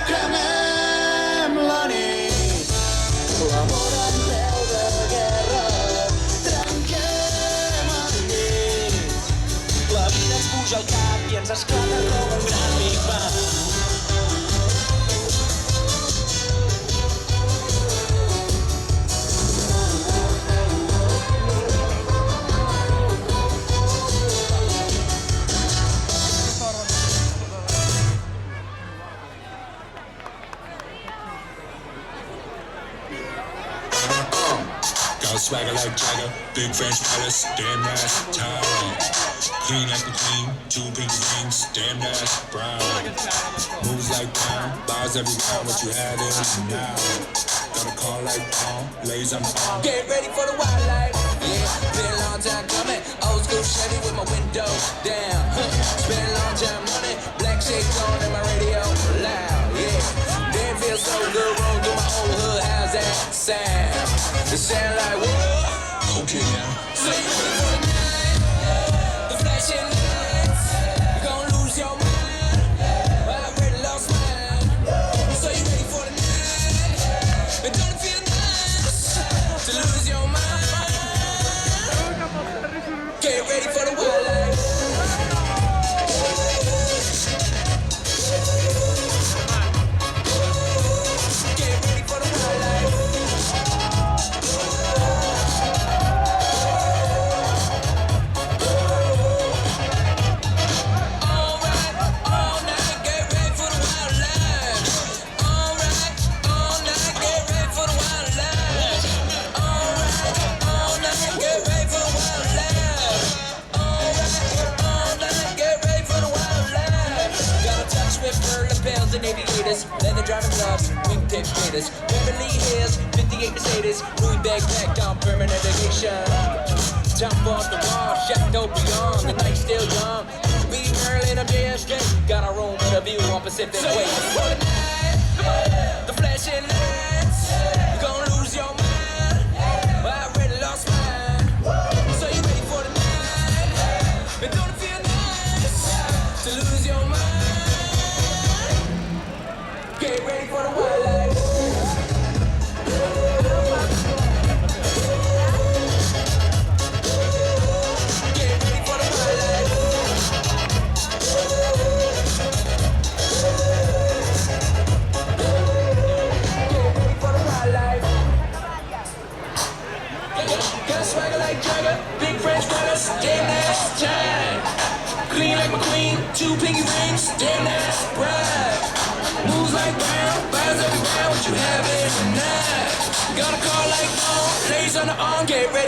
Cremem la nit, l'amor en peu de guerra. Trenquem el llit, la vida ens puja al cap i ens esclata com un gran Big Bang. Got a swagger like Jagger, big French palace, damn that's tired. Clean like the queen, two pinky rings, damn that's brown. Moves like brown, bars every round, what you had is now. Got a car like Paul, lays on the arm. Get ready for the wildlife. Yeah, been a long time coming. Old school Chevy with my windows down. It's been a long time running. Black shades on and my radio loud. Yeah, damn feels so good. Rolling through my old hood. How's that sound? It sound like whoa. Okay now. So you ready for the night? The flashing lights. You're gonna lose your mind. I already lost mine. So you ready for the night? And don't it feel nice to lose your mind? Get ready for the wildlife. Get ready for the wildlife. Alright, all night, get ready for the wildlife. Alright, all night, get ready for the wildlife. Alright, all night, get ready for the wildlife. Alright, all night, get ready for the wildlife. Got a touch with fur lapels and aviators, leather driving gloves, wingtip gators, Beverly Hills, 58 Mercedes, Louis backpack on permanent vacation. Jump off the wall, Chateau beyond, the night's still young. We Merlin of JFK, got our room with a view on Pacific Way. For the night, the flashing lights, you're gonna lose your mind. I already lost mine. So you ready for the night? And don't it feel nice to lose your mind? Get ready for the wildlife. Get ready for the wildlife. Get ready for the wildlife. Got a swagger like Jagger, big French palace, damn that's time. Clean like McQueen, two pinky rings, damn that's bright. Moves like brown, buys every round, what you having tonight? Got a car like Paul, lays on the arm, get ready.